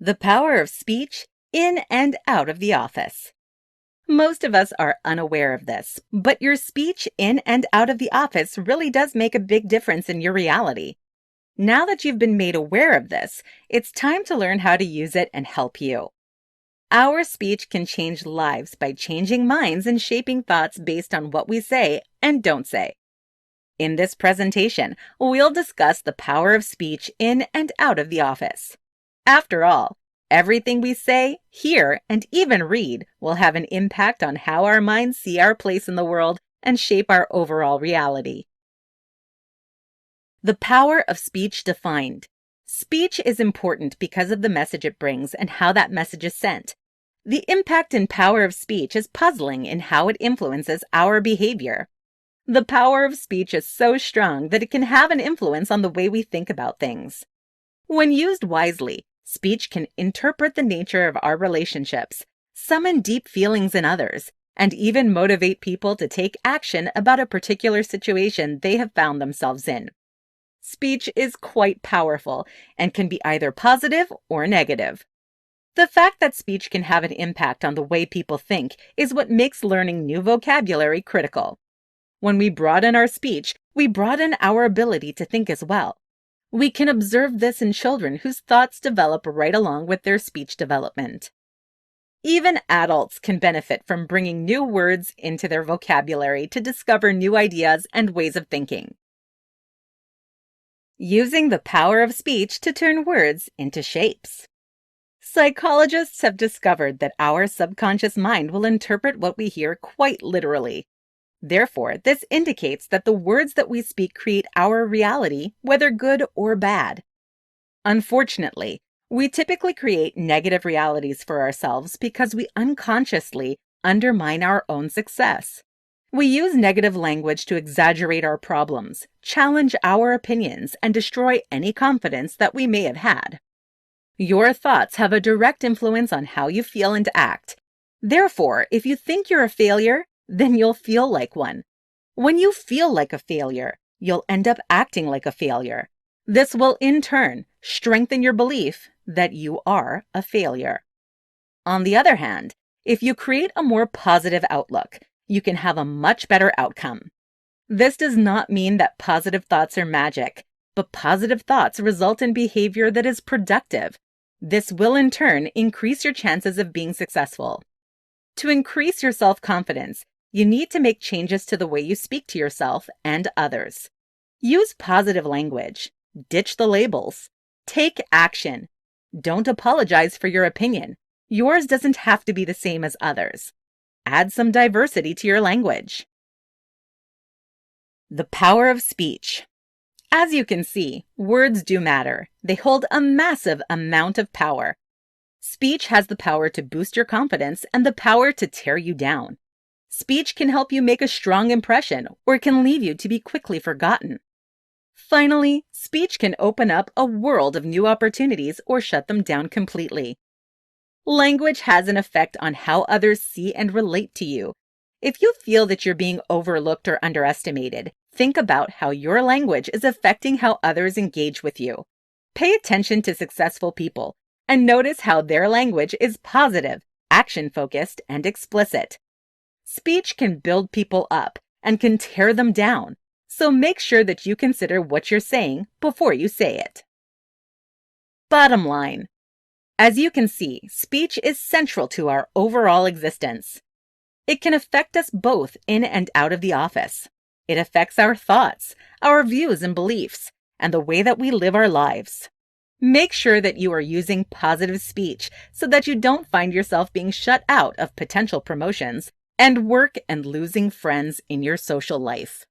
The power of speech in and out of the office. Most of us are unaware of this, but your speech in and out of the office really does make a big difference in your reality. Now that you've been made aware of this, it's time to learn how to use it and help you. Our speech can change lives by changing minds and shaping thoughts based on what we say and don't say. In this presentation, we'll discuss the power of speech in and out of the office. After all, everything we say, hear, and even read will have an impact on how our minds see our place in the world and shape our overall reality. The power of speech defined. Speech is important because of the message it brings and how that message is sent. The impact and power of speech is puzzling in how it influences our behavior. The power of speech is so strong that it can have an influence on the way we think about things. When used wisely, speech can interpret the nature of our relationships, summon deep feelings in others, and even motivate people to take action about a particular situation they have found themselves in. Speech is quite powerful and can be either positive or negative. The fact that speech can have an impact on the way people think is what makes learning new vocabulary critical. When we broaden our speech, we broaden our ability to think as well. We can observe this in children whose thoughts develop right along with their speech development. Even adults can benefit from bringing new words into their vocabulary to discover new ideas and ways of thinking. Using the power of speech to turn words into shapes. Psychologists have discovered that our subconscious mind will interpret what we hear quite literally. Therefore, this indicates that the words that we speak create our reality, whether good or bad. Unfortunately, we typically create negative realities for ourselves because we unconsciously undermine our own success. We use negative language to exaggerate our problems, challenge our opinions, and destroy any confidence that we may have had. Your thoughts have a direct influence on how you feel and act. Therefore, if you think you're a failure, then you'll feel like one. When you feel like a failure, you'll end up acting like a failure. This will, in turn, strengthen your belief that you are a failure. On the other hand, if you create a more positive outlook, you can have a much better outcome. This does not mean that positive thoughts are magic, but positive thoughts result in behavior that is productive. This will, in turn, increase your chances of being successful. To increase your self-confidence, you need to make changes to the way you speak to yourself and others. Use positive language. Ditch the labels. Take action. Don't apologize for your opinion. Yours doesn't have to be the same as others. Add some diversity to your language. The power of speech. As you can see, words do matter. They hold a massive amount of power. Speech has the power to boost your confidence and the power to tear you down. Speech can help you make a strong impression or can leave you to be quickly forgotten. Finally, speech can open up a world of new opportunities or shut them down completely. Language has an effect on how others see and relate to you. If you feel that you're being overlooked or underestimated, think about how your language is affecting how others engage with you. Pay attention to successful people and notice how their language is positive, action-focused, and explicit. Speech can build people up and can tear them down, so make sure that you consider what you're saying before you say it. Bottom line. As you can see, speech is central to our overall existence. It can affect us both in and out of the office. It affects our thoughts, our views and beliefs, and the way that we live our lives. Make sure that you are using positive speech so that you don't find yourself being shut out of potential promotions and work and losing friends in your social life.